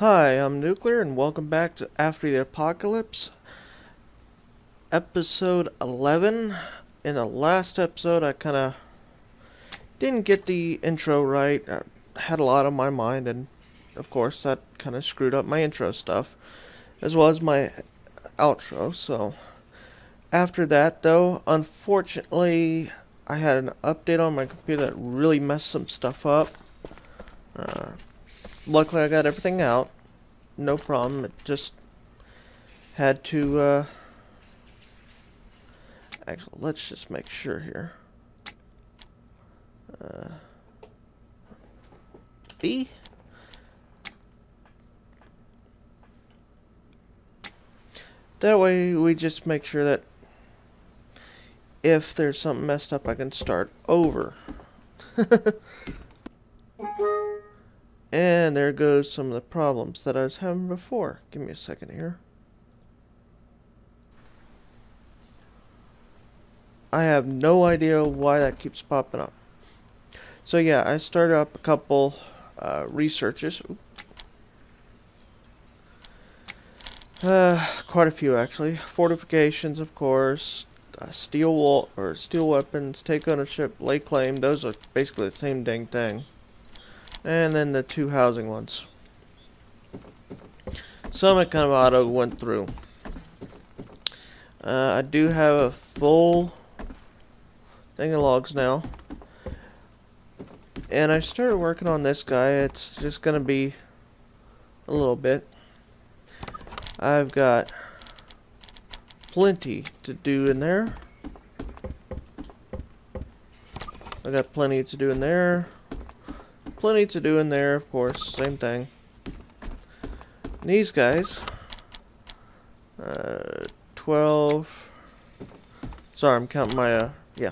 Hi, I'm Nuclear, and welcome back to After the Apocalypse, episode 11. In the last episode, I kind of didn't get the intro right. I had a lot on my mind, and of course, that kind of screwed up my intro stuff, as well as my outro. So, after that, though, unfortunately, I had an update on my computer that really messed some stuff up. Luckily, I got everything out. No problem. It just had to, actually, let's just make sure here. B? That way, we just make sure that if there's something messed up, I can start over. And there goes some of the problems that I was having before. Give me a second here. I have no idea why that keeps popping up. So yeah, I started up a couple researches. Quite a few actually. Fortifications, of course. Steel wall or steel weapons. Take ownership. Lay claim. Those are basically the same dang thing. And then the two housing ones. Some it kind of auto went through. I do have a full thing of logs now. And I started working on this guy. It's just going to be a little bit. I've got plenty to do in there. I got plenty to do in there. Plenty to do in there, of course. Same thing. These guys. 12. Sorry, I'm counting my, yeah.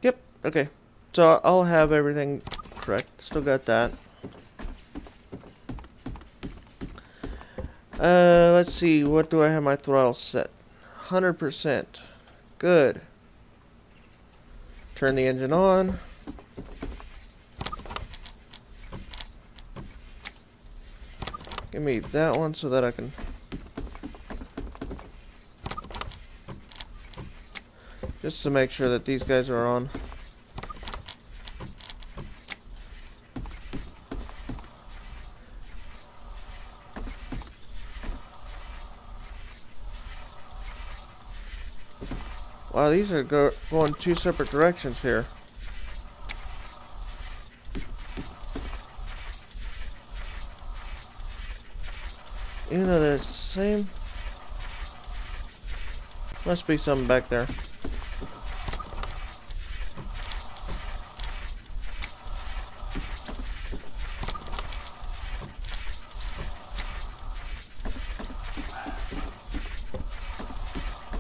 Yep, okay. So I'll have everything correct. Still got that. Let's see. What do I have my throttle set? 100%. Good. Turn the engine on. Give me that one so that I can just to make sure that these guys are on. Wow, these are going two separate directions here. Even though they're the same. Must be something back there.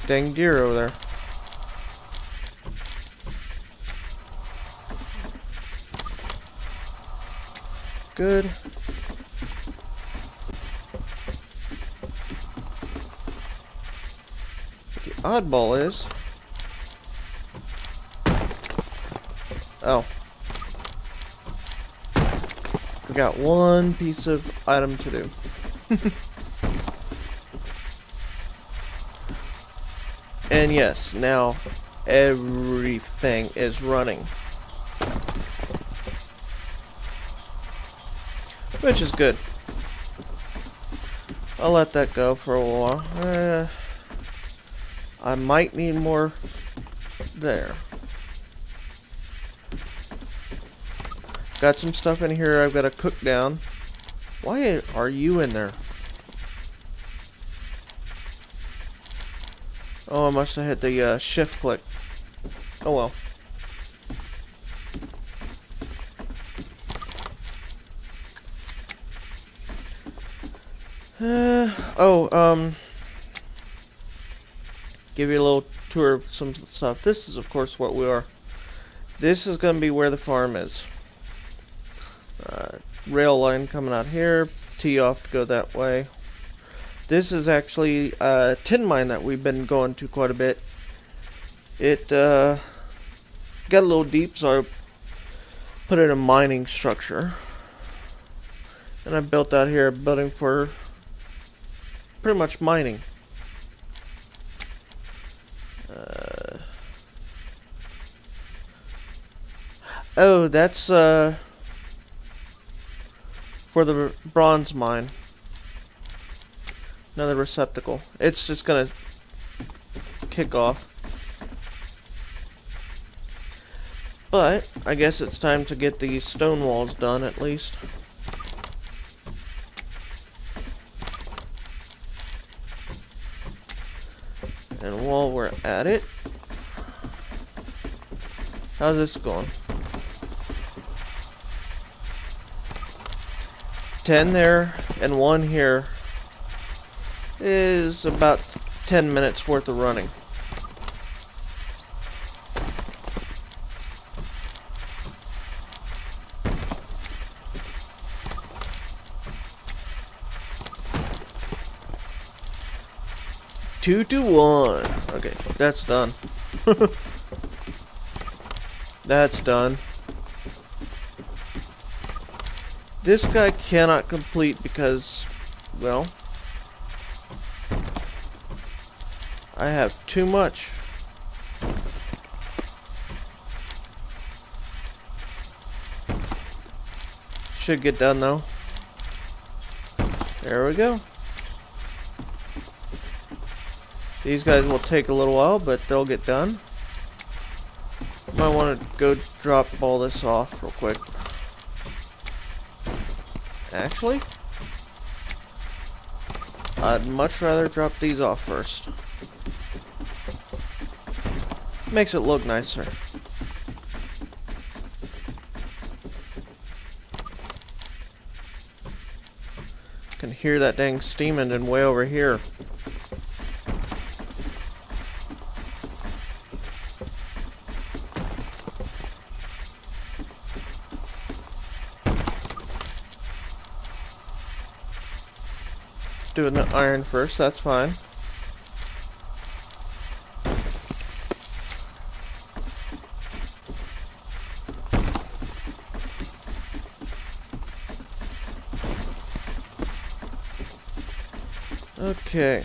Dang deer over there. Good. Oddball is, oh, forgot one piece of item to do. And yes, now everything is running, which is good. I'll let that go for a while. I might need more there. Got some stuff in here I've got to cook down. Why are you in there? Oh, I must have hit the shift click. Oh well. Give you a little tour of some stuff. This is, of course, what we are. This is going to be where the farm is. Rail line coming out here. Tee off to go that way. This is actually a tin mine that we've been going to quite a bit. It got a little deep, so I put in a mining structure. And I built out here a building for pretty much mining. Oh, that's for the bronze mine. Another receptacle. It's just gonna kick off. But I guess it's time to get these stone walls done at least. And while we're at it, how's this going? 10 there and 1 here is about 10 minutes worth of running. Two to 1. Okay, that's done. That's done. This guy cannot complete because, well, I have too much. Should get done though. There we go. These guys will take a little while, but they'll get done. Might want to go drop all this off real quick. Actually, I'd much rather drop these off first. Makes it look nicer. Can hear that dang steam engine way over here. Doing the iron first, that's fine. Okay.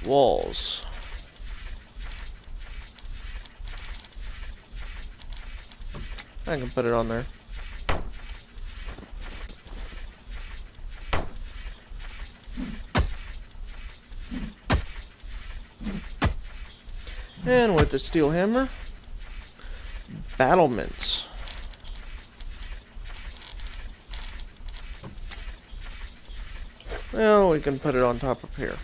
Walls. I can put it on there. And with the steel hammer, battlements. Well, we can put it on top of here.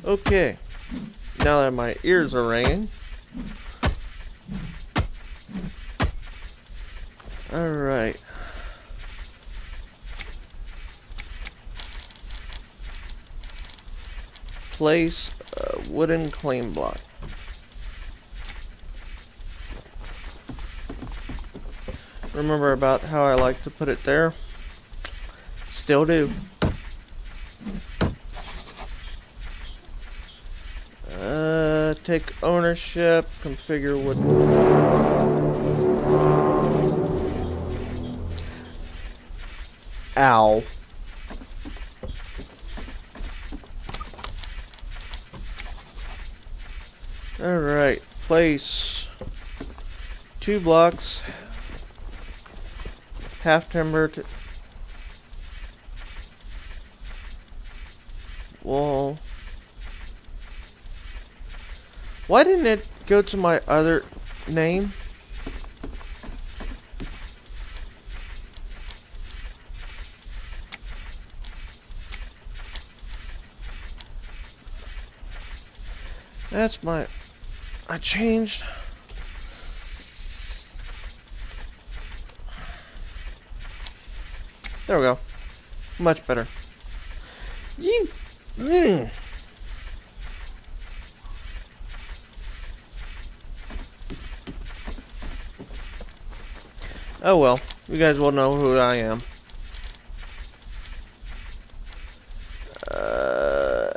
Okay, now that my ears are ringing, alright. Place a wooden claim block. Remember about how I like to put it there? Still do. Take ownership, configure wood. Ow. Alright, place 2 blocks, half timber to wall. Why didn't it go to my other name? That's my... I changed. There we go. Much better. Oh well, you guys will know who I am.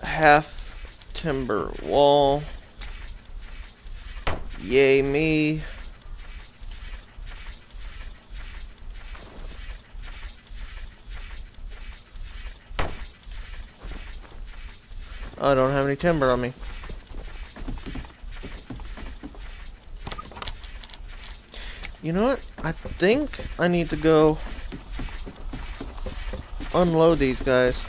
Half timber wall. Yay me. I don't have any timber on me. You know what? I think I need to go unload these guys.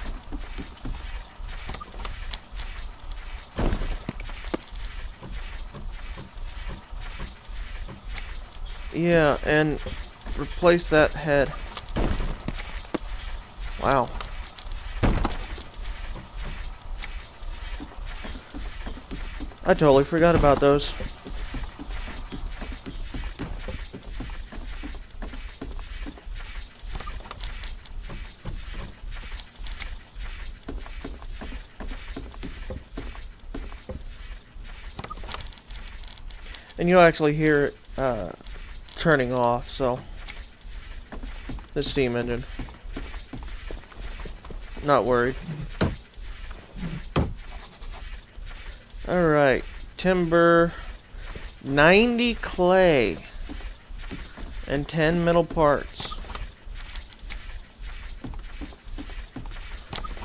Yeah, and replace that head. Wow. I totally forgot about those. And you'll actually hear it turning off, so the steam engine. Not worried. Alright, timber, 90 clay, and 10 metal parts.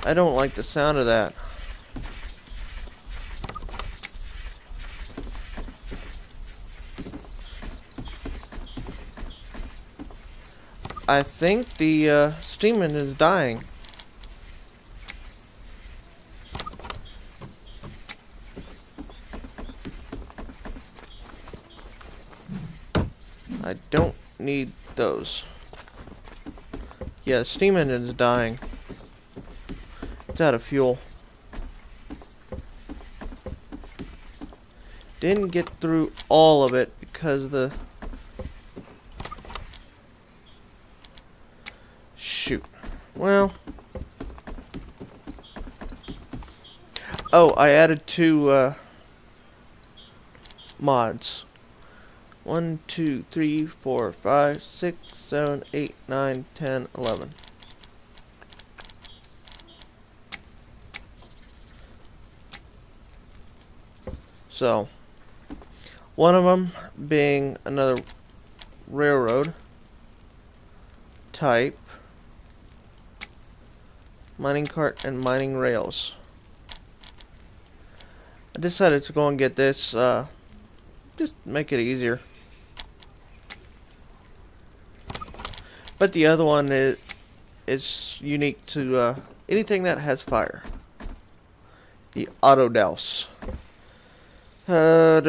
I don't like the sound of that. I think the steam engine is dying. I don't need those. Yeah, the steam engine's dying. It's out of fuel. Didn't get through all of it because the... Shoot. Well... Oh, I added 2 mods. 1, 2, 3, 4, 5, 6, 7, 8, 9, 10, 11. So, one of them being another railroad type, mining cart and mining rails. I decided to go and get this, just make it easier. But the other one is unique to anything that has fire. The auto douse. What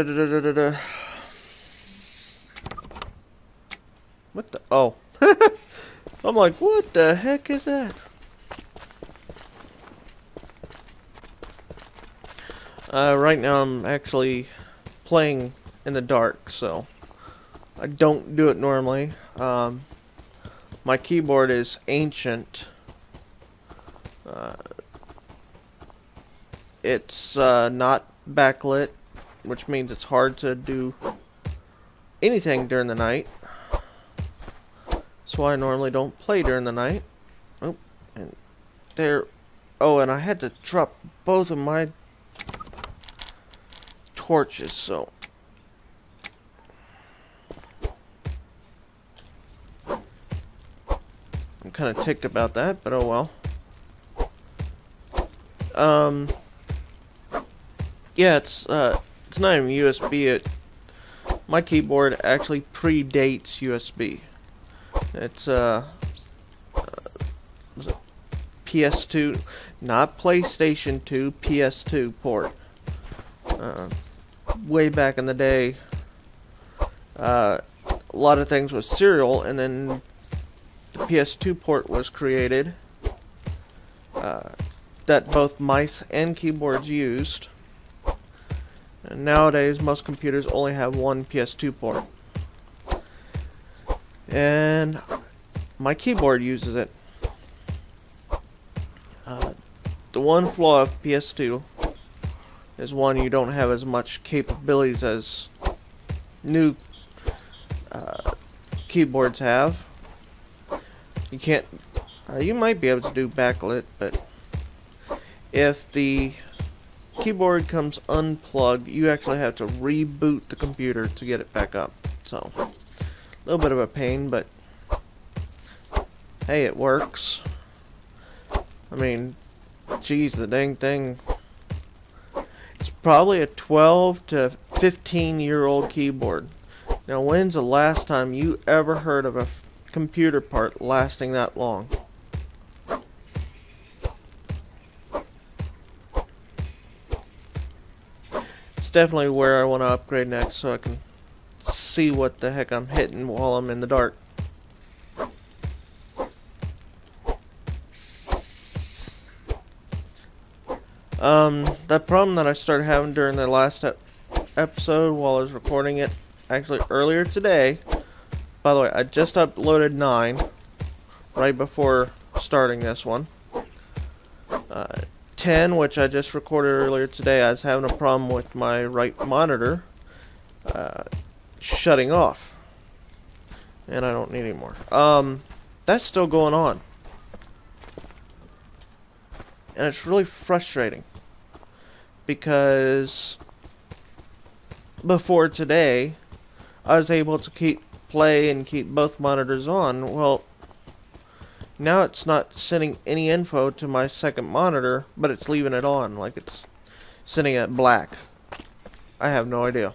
the? Oh. I'm like, what the heck is that? Right now I'm actually playing in the dark, so I don't do it normally. My keyboard is ancient. It's not backlit, which means it's hard to do anything during the night. That's why I normally don't play during the night. Oh, and there. Oh, and I had to drop both of my torches, so. I'm kind of ticked about that, but oh well. Yeah, it's not even USB. My keyboard actually predates USB. It's was it PS2, not PlayStation 2, PS2 port. Way back in the day, a lot of things was serial, and then the PS2 port was created that both mice and keyboards used. And nowadays, most computers only have one PS2 port. And my keyboard uses it. The one flaw of PS2 is one, you don't have as much capabilities as new keyboards have. You can't, you might be able to do backlit, but if the keyboard comes unplugged, you actually have to reboot the computer to get it back up. So, a little bit of a pain, but hey, it works. I mean, geez, the dang thing. It's probably a 12 to 15-year-old keyboard. Now, when's the last time you ever heard of a computer part lasting that long? It's definitely where I want to upgrade next so I can see what the heck I'm hitting while I'm in the dark. That problem that I started having during the last episode while I was recording it, actually earlier today. By the way, I just uploaded 9 right before starting this one. 10, which I just recorded earlier today, I was having a problem with my right monitor shutting off. And I don't need any more. That's still going on. And it's really frustrating. Because before today, I was able to play and keep both monitors on. Well, now it's not sending any info to my second monitor, but it's leaving it on, like it's sending it black. I have no idea.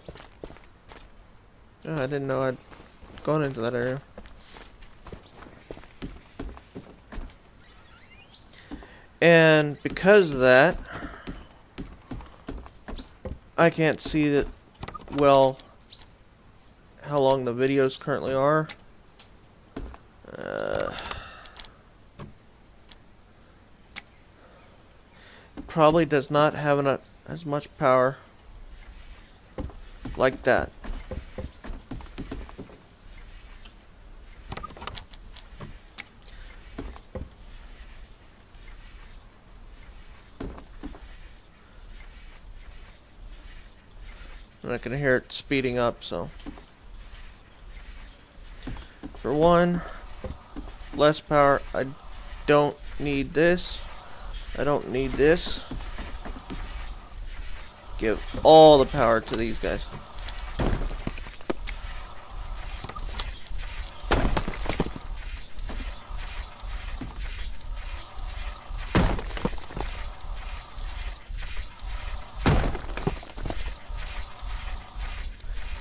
Oh, I didn't know I'd gone into that area. And because of that, I can't see that, well, how long the videos currently are. Probably does not have as much power like that. And I can hear it speeding up, so. For one, less power. I don't need this. I don't need this. Give all the power to these guys.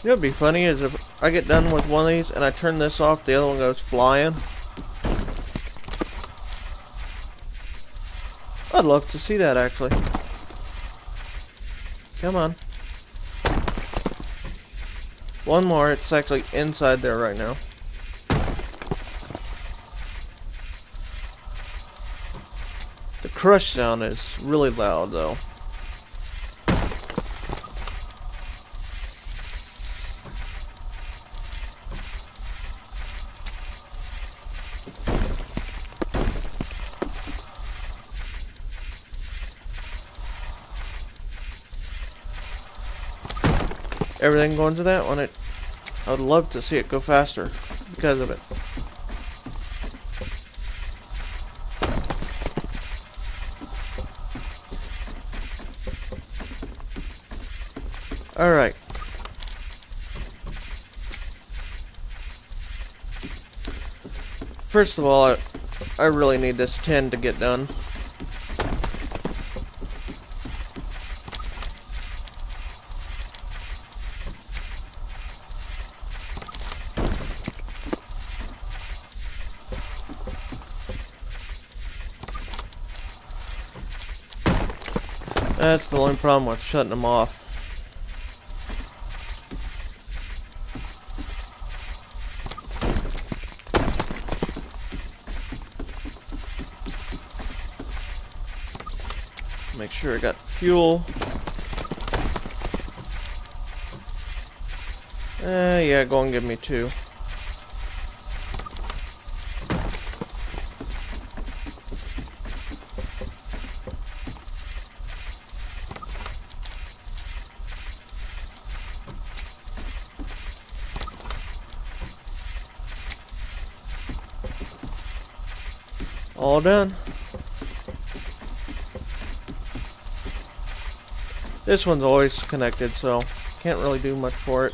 You know what'd be funny is if I get done with one of these and I turn this off, the other one goes flying. I'd love to see that, actually. Come on. One more, it's actually inside there right now. The crush sound is really loud, though. Everything going to that one, I would love to see it go faster because of it. Alright. First of all, I really need this 10 to get done. That's the only problem with shutting them off. Make sure I got fuel. Yeah, go and give me 2. All done. This one's always connected, so can't really do much for it.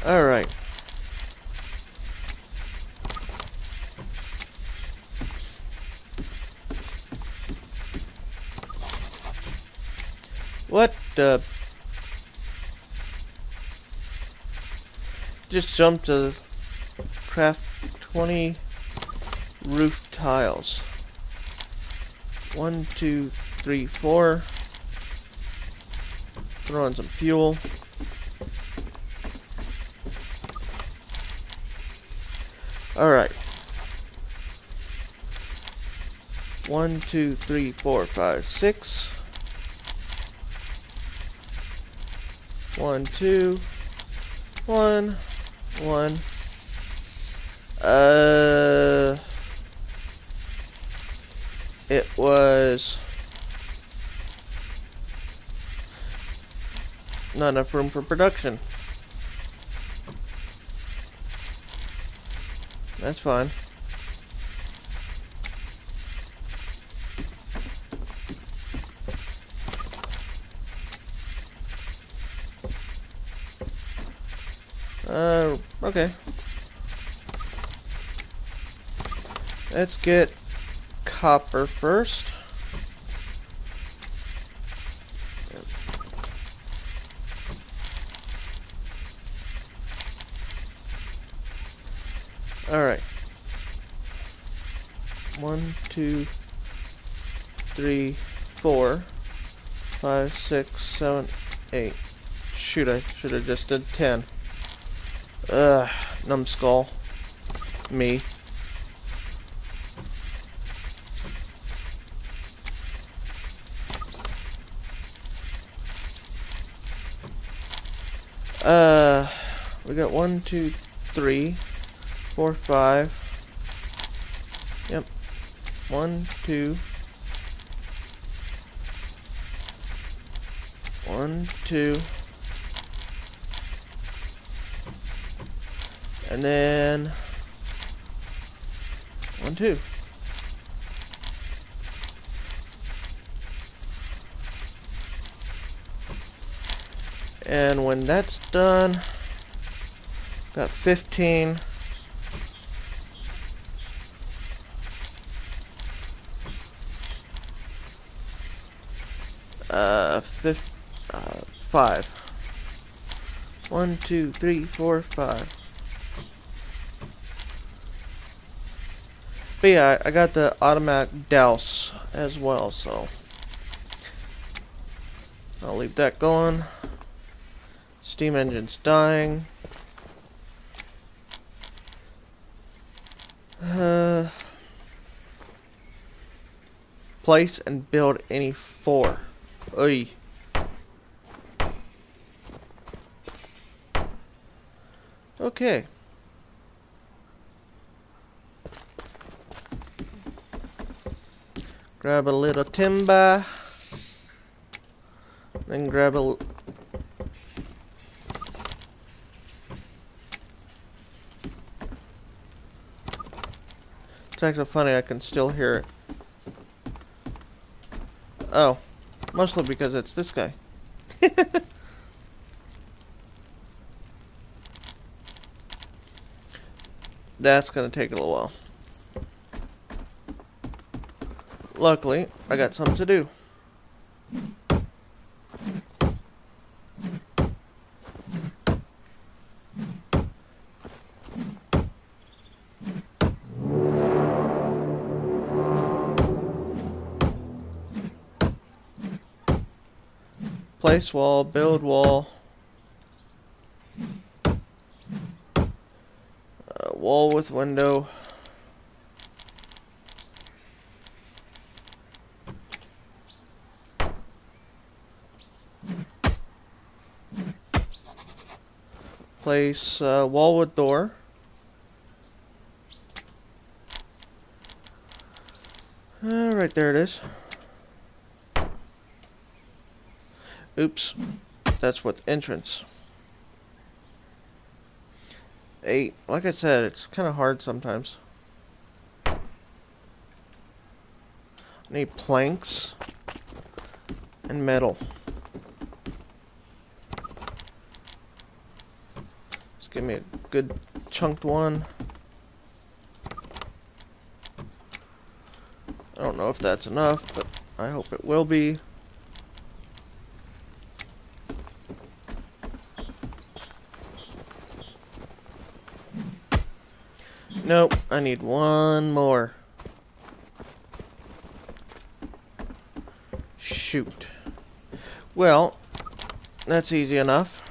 Alright. What the... Just jumped to craft 20 roof tiles. 1, 2, 3, 4. Throw in some fuel. Alright. 1, 2, 3, 4, 5, 6. 1, 2. 1. 1. It was not enough room for production. That's fine. Okay. Let's get copper first. Alright. 1, 2, 3, 4, 5, 6, 7, 8. Shoot, I should have just did 10. Numbskull. Me. We got 1, 2, 3, 4, 5. Yep. 1, 2. 1, 2. And then 1, 2. And when that's done, got 15. Five. 1, 2, 3, 4, 5. But yeah, I got the automatic douse as well, so I'll leave that going. Steam engine's dying. Place and build any 4. Oy. Okay. Grab a little timber. Then grab a... It's actually funny, I can still hear it. Oh. Mostly because it's this guy. That's gonna take a little while. Luckily, I got something to do. Place wall, build wall. Wall with window. Place wall with door. Right there it is. Oops, that's with entrance. 8. Like I said, it's kind of hard sometimes. I need planks and metal. Just give me a good chunked one. I don't know if that's enough, but I hope it will be. Nope, I need one more. Shoot. Well, that's easy enough.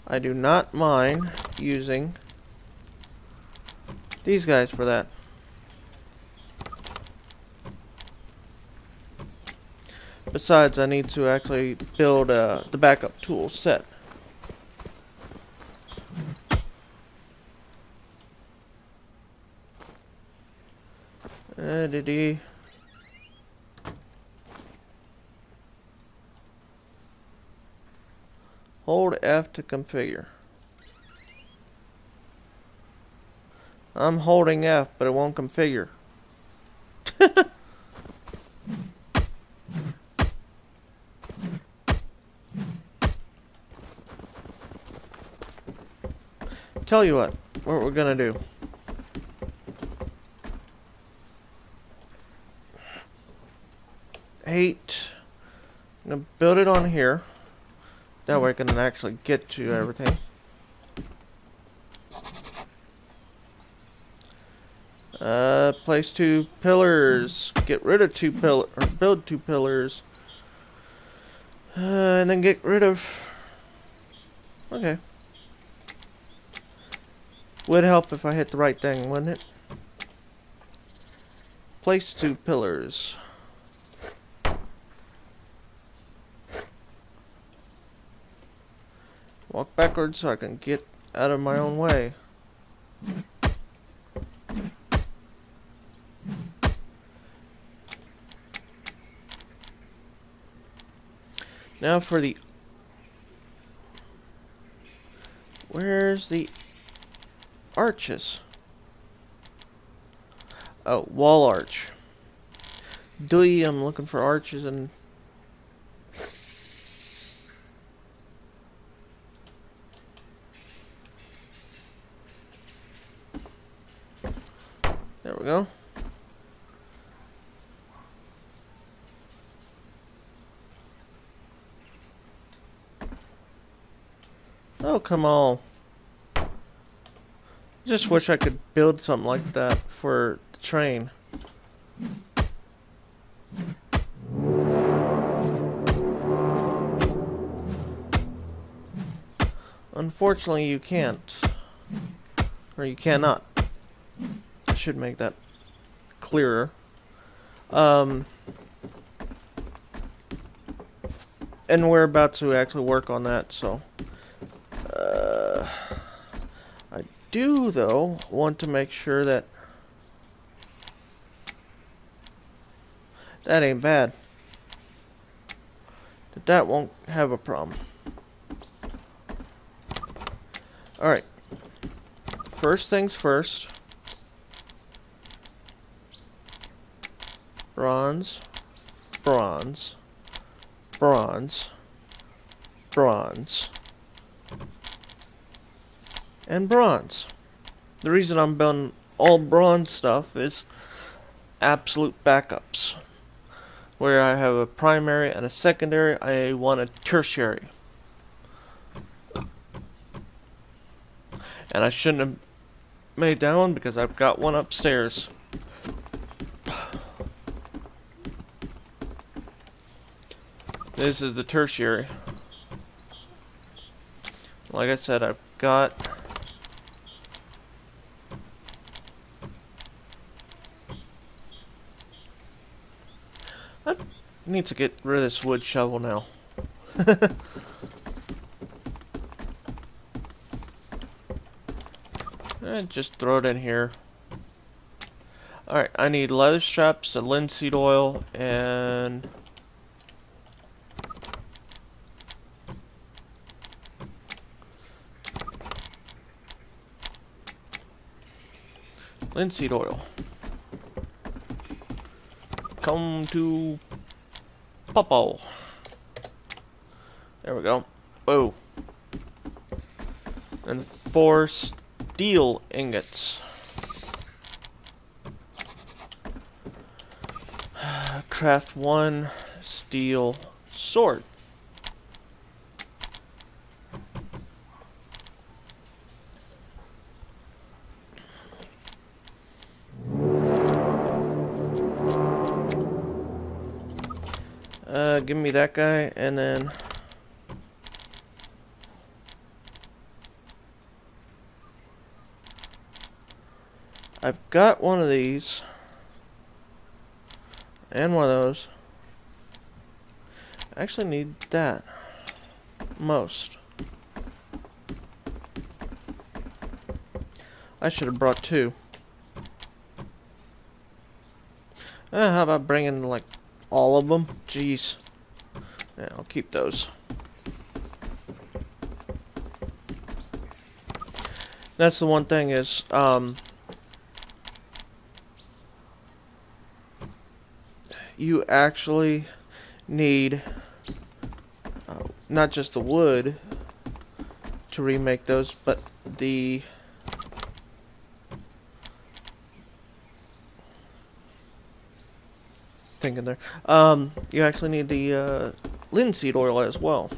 I do not mind using these guys for that. Besides, I need to actually build the backup tool set. Hold F to configure. I'm holding F, but it won't configure. Tell you what we're gonna do. I'm gonna build it on here. That way I can actually get to everything. Place 2 pillars. Get rid of 2 pillars, or build 2 pillars. And then get rid of... Okay. Would help if I hit the right thing, wouldn't it? Place 2 pillars. Walk backwards so I can get out of my own way. Now for the... Where's the arches? Oh, wall arch. I'm looking for arches and... There we go. Oh, come on. Just wish I could build something like that for the train. Unfortunately, you can't. Or you cannot. I should make that clearer. And we're about to actually work on that, so... I do, though, want to make sure that... That ain't bad. That won't have a problem. Alright. First things first. Bronze. Bronze. Bronze. Bronze. And bronze. The reason I'm building all bronze stuff is absolute backups. Where I have a primary and a secondary, I want a tertiary. And I shouldn't have made that one because I've got one upstairs. This is the tertiary. Like I said, I've got... I need to get rid of this wood shovel now. And just throw it in here. Alright, I need leather straps, a linseed oil, and... Linseed oil. Come to Popo. There we go. Whoa. And 4 steel ingots. Craft 1 steel sword. Give me that guy, and then I've got one of these and one of those. I actually need that most. I should have brought 2. How about bringing like all of them? Jeez. Yeah, I'll keep those. That's the one thing is, you actually need not just the wood to remake those, but the thinking there. You actually need the linseed oil as well.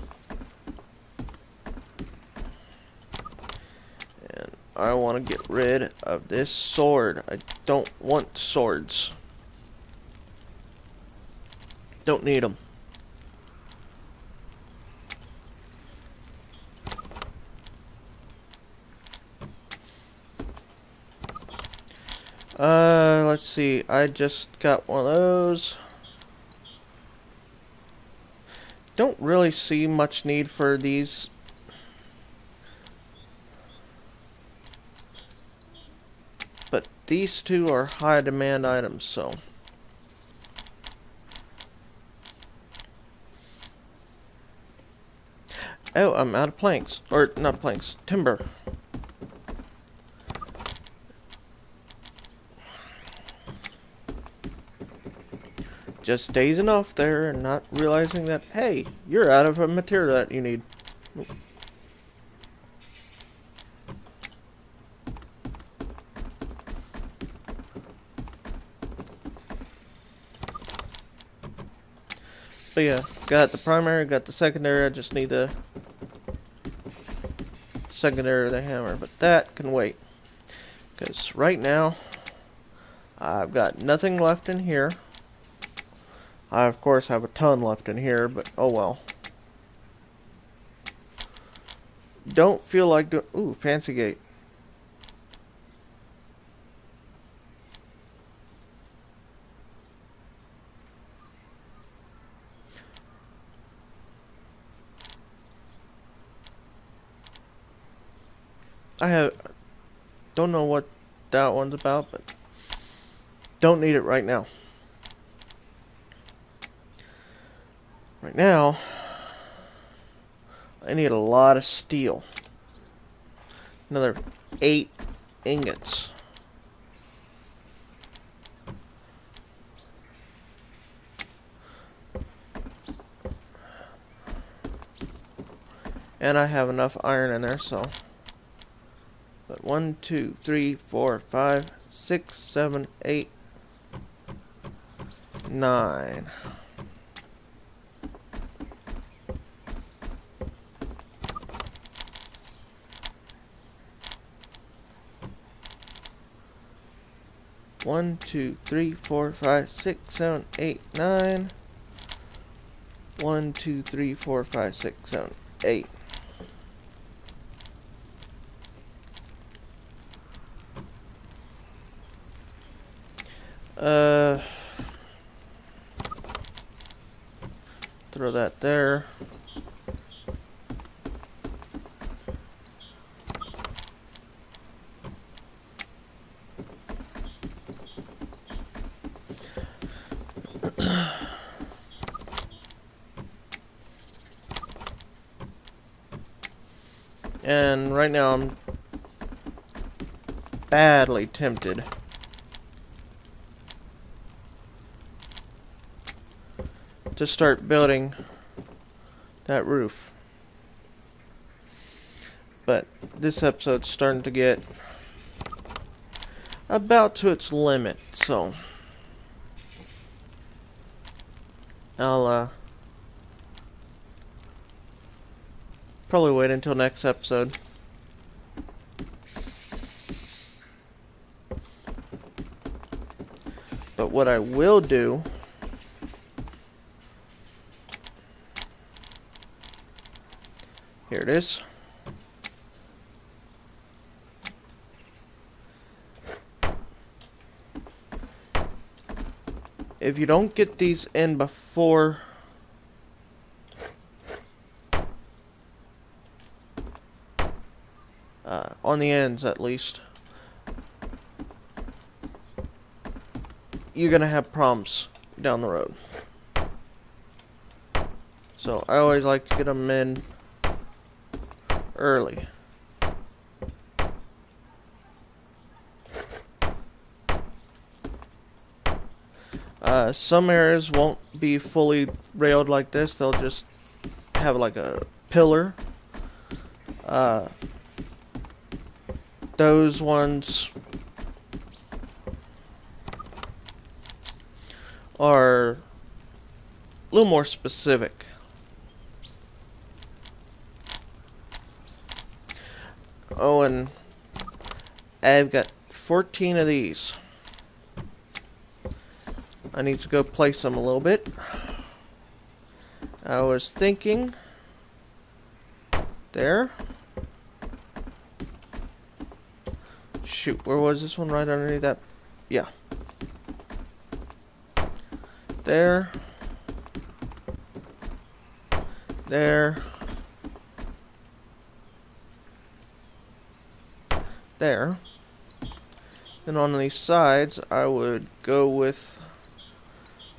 And I want to get rid of this sword. I don't want swords. Don't need them. Let's see. I just got one of those. Don't really see much need for these. But these 2 are high demand items, so. Oh, I'm out of planks. Or, not planks. Timber. Just dazing off there and not realizing that, hey, you're out of a material that you need. But yeah, got the primary, got the secondary. I just need the secondary of the hammer. But that can wait. Because right now, I've got nothing left in here. I, of course, have a ton left in here, but oh well. Don't feel like doing... Ooh, fancy gate. Don't know what that one's about, but don't need it right now. Right now, I need a lot of steel. Another 8 ingots. And I have enough iron in there, so. But 1, 2, 3, 4, 5, 6, 7, 8, 9. One, 2, 3, 4, 5, 6, 7, 8, 9. 1, 2, 3, 4, 5, 6, 7, 8. Throw that there. And right now I'm badly tempted to start building that roof. But this episode's starting to get about to its limit, so I'll probably wait until next episode. But what I will do here it is. If you don't get these in before on the ends at least, you're gonna have problems down the road. So I always like to get them in early. Some areas won't be fully railed like this. They'll just have like a pillar. Those ones are a little more specific. Oh, and I've got 14 of these. I need to go place them a little bit. I was thinking there. Shoot, where was this one? Right underneath that? Yeah. There. There. There. And on these sides, I would go with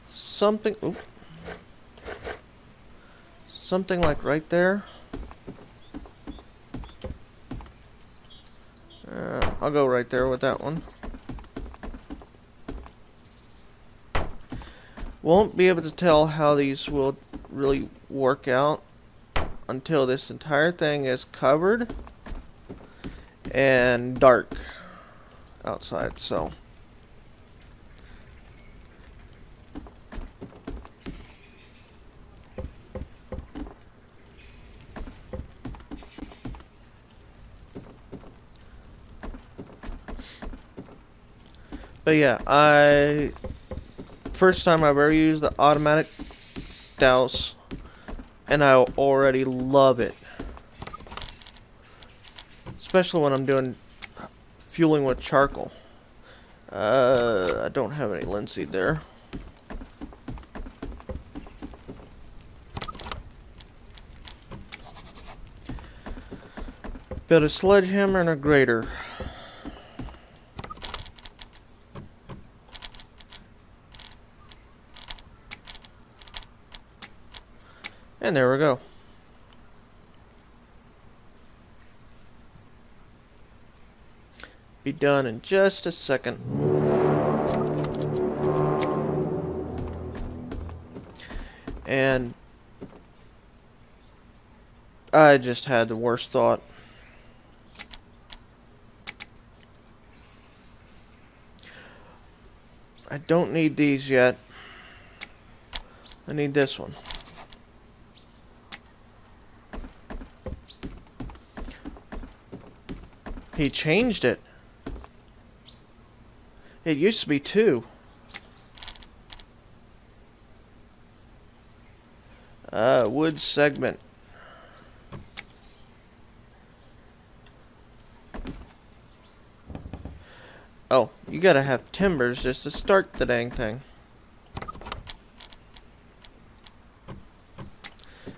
something. Oop, something like right there. I'll go right there with that one. Won't be able to tell how these will really work out until this entire thing is covered and dark outside, so but yeah, first time I've ever used the automatic douse, and I already love it. Especially when I'm doing fueling with charcoal. I don't have any linseed there. Build a sledgehammer and a grater. And there we go. Be done in just a second. And I just had the worst thought. I don't need these yet. I need this one. He changed it. It used to be 2. Wood segment. Oh, you gotta have timbers just to start the dang thing.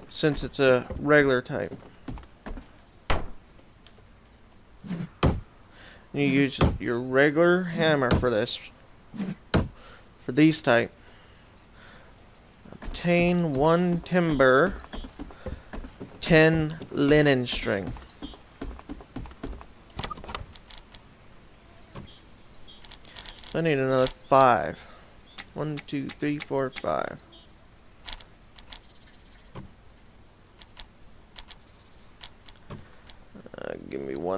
Since it's a regular type. You use your regular hammer for this. For these type. Obtain 1 timber, 10 linen string. So I need another 5. 1, 2, 3, 4, 5.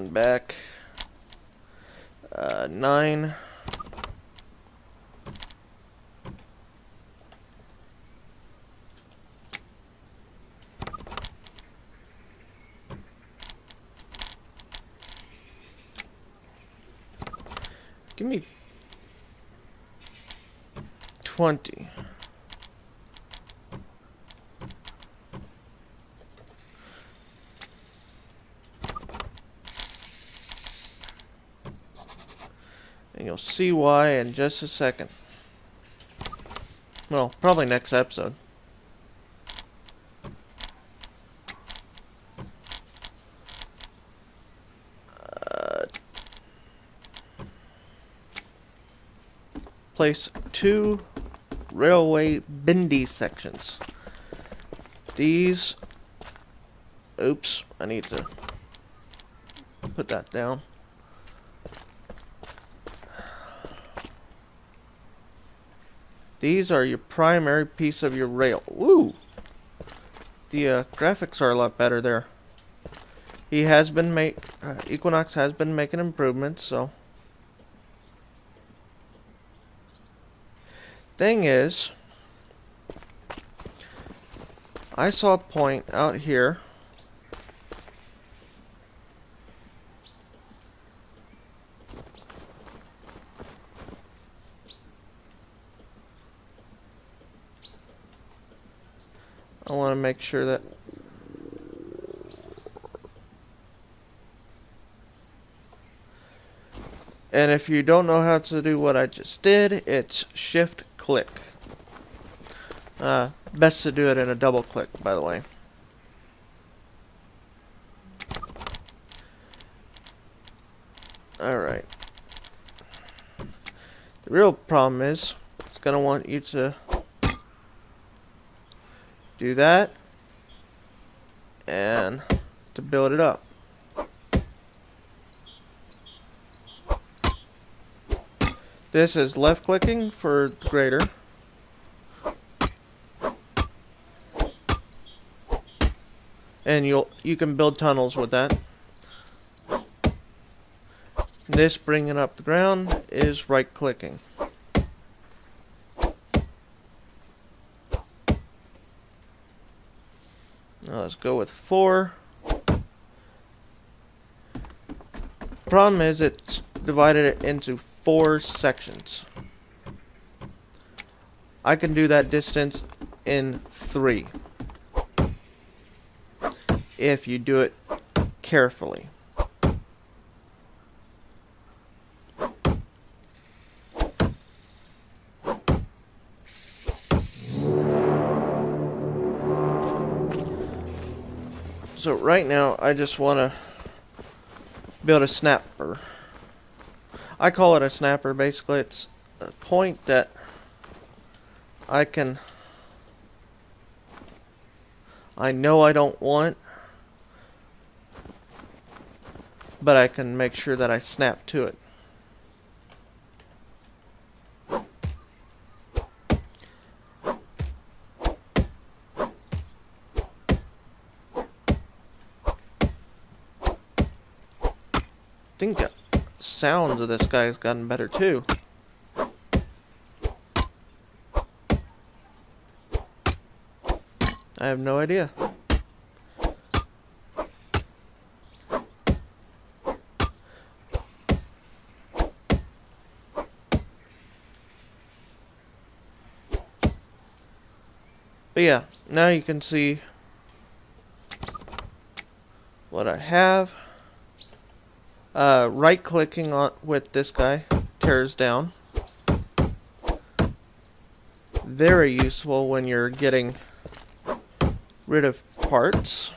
one back. 9. Give me 20. And you'll see why in just a second. Well, probably next episode. Place 2 railway bendy sections. These, oops, I need to put that down. These are your primary piece of your rail. Woo! The graphics are a lot better there. He has been Equinox has been making improvements, so. Thing is, I saw a point out here I want to make sure that and if you don't know how to do what I just did, it's shift click. Best to do it in a double click, by the way. Alright. The real problem is, it's going to want you to do that and to build it up. This is left clicking for the grader. And you can build tunnels with that. This bringing up the ground is right clicking. Now let's go with 4. Problem is it's divided it into 4 sections. I can do that distance in 3 if you do it carefully. So right now I just want to build a snapper. I call it a snapper. Basically it's a point that I know I don't want, but I can make sure that I snap to it. I think the sound of this guy has gotten better too. I have no idea. But yeah, now you can see what I have. Right clicking on with this guy tears down. Very useful when you're getting rid of parts.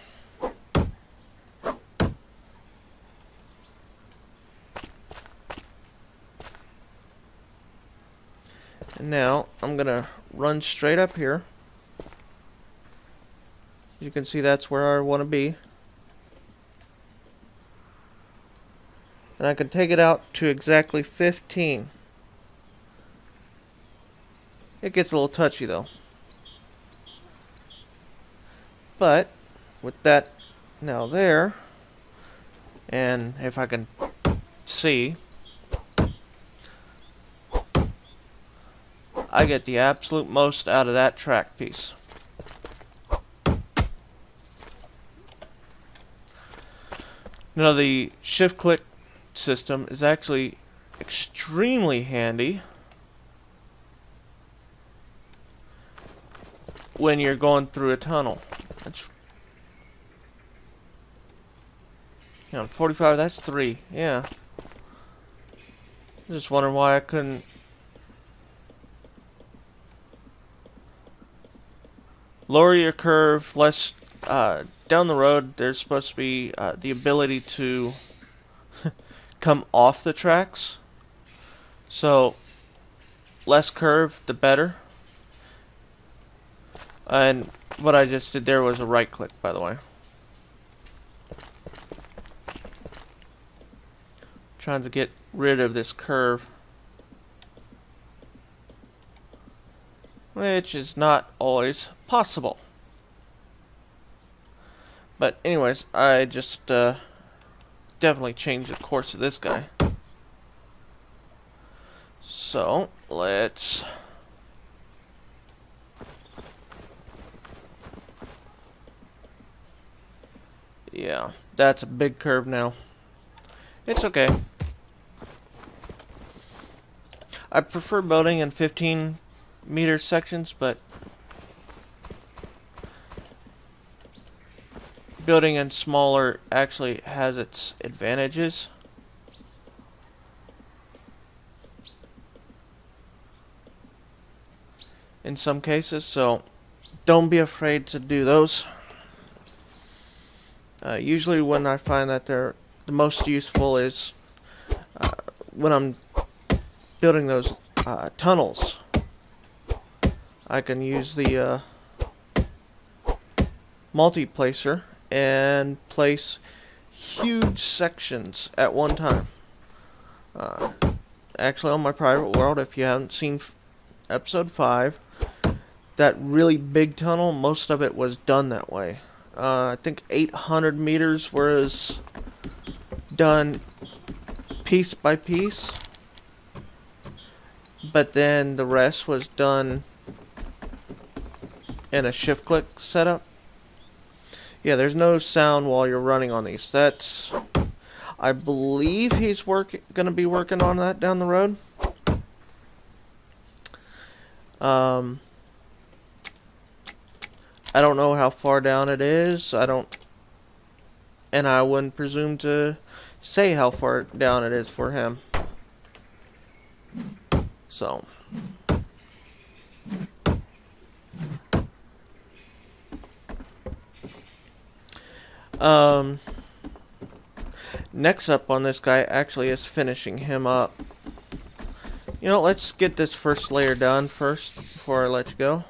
And now I'm gonna run straight up here. You can see that's where I want to be. And I can take it out to exactly 15. It gets a little touchy though. But with that now there, And if I can see, I get the absolute most out of that track piece. Now the shift click system is actually extremely handy when you're going through a tunnel. That's, 45, that's 3, yeah. Just wondering why I couldn't lower your curve, less down the road. There's supposed to be the ability to come off the tracks, so less curve the better. And what I just did there was a right click, by the way. Trying to get rid of this curve, which is not always possible. But anyways, I just definitely changed the course of this guy. So let's yeah, that's a big curve now. It's okay. I prefer building in 15-meter sections, but building in smaller actually has its advantages. In some cases, so don't be afraid to do those. Usually when I find that they're the most useful is when I'm building those tunnels. I can use the multi-placer and place huge sections at one time. Actually, on my private world, if you haven't seen episode 5, that really big tunnel, most of it was done that way. I think 800 meters was done piece by piece, but then the rest was done in a shift click setup. Yeah, there's no sound while you're running on these. That's, I believe he's gonna be working on that down the road. I don't know how far down it is. And I wouldn't presume to say how far down it is for him. So next up on this guy actually is finishing him up. You know, let's get this first layer done first before I let you go.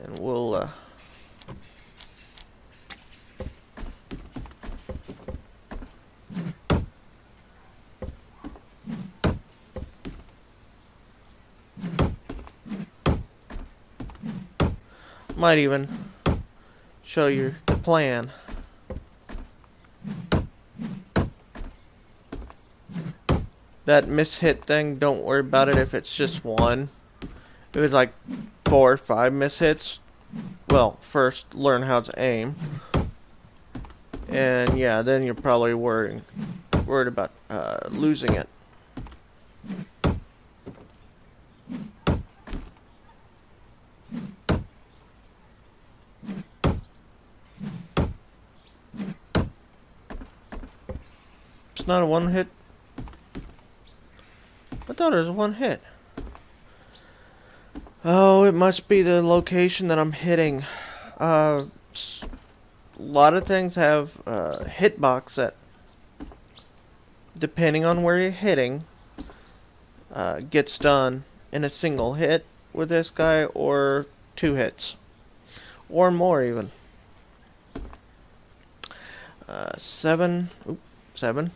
And we'll might even show you the plan. That mishit thing, don't worry about it if it's just one. If it's like 4 or 5 mishits, well, first learn how to aim. And yeah, then you're probably worried about losing it. It's not a one hit. I thought it was a one hit. Oh, it must be the location that I'm hitting. A lot of things have hitbox that, depending on where you're hitting, gets done in a single hit with this guy, or 2 hits, or more even. 7. Oops, 7.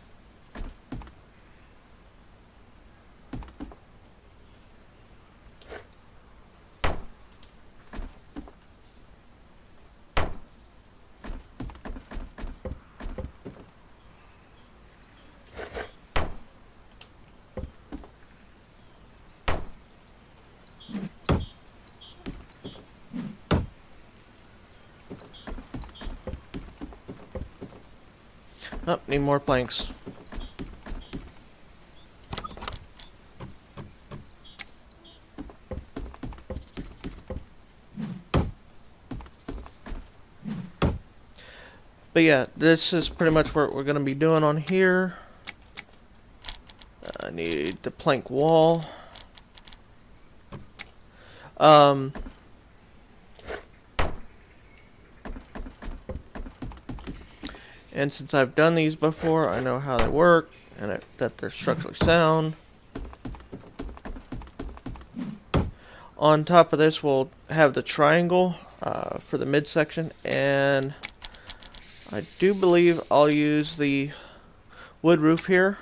Oh, need more planks. But yeah, this is pretty much what we're going to be doing on here. I need the plank wall. And since I've done these before, I know how they work and that they're structurally sound. On top of this, we'll have the triangle for the midsection, and I do believe I'll use the wood roof here.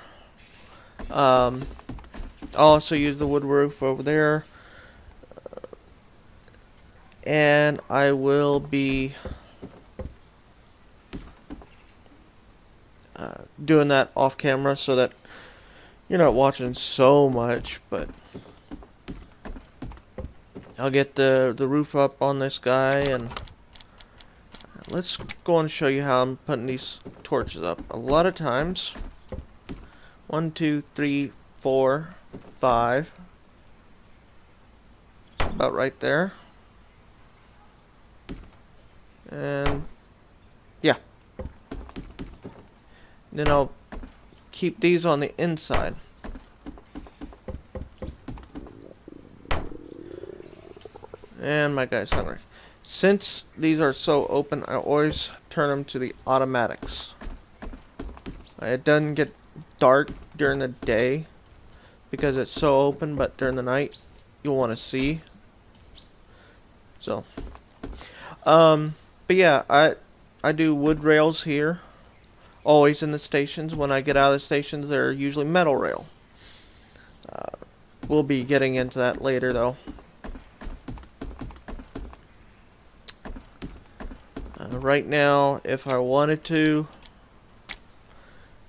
I'll also use the wood roof over there, and I will be doing that off camera so that you're not watching so much, but I'll get the roof up on this guy, and let's go and show you how I'm putting these torches up. A lot of times, 1, 2, 3, 4, 5, about right there, and yeah, then I'll keep these on the inside. And my guy's hungry. Since these are so open, I always turn them to the automatics. It doesn't get dark during the day because it's so open, but during the night you'll want to see. So, but yeah, I do wood rails here, always in the stations. When I get out of the stations, they're usually metal rail. We'll be getting into that later, though. Right now, if I wanted to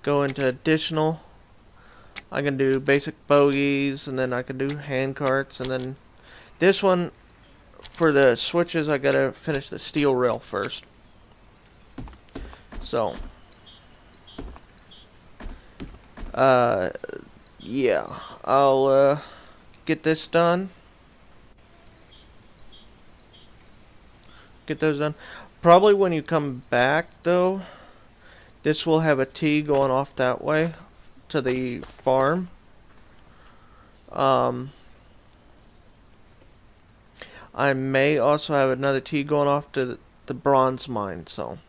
go into additional, I can do basic bogies, and then I can do hand carts, and then this one, for the switches, I gotta finish the steel rail first. So, yeah, I'll get this done. Get those done. Probably when you come back, though, this will have a T going off that way to the farm. I may also have another T going off to the bronze mine, so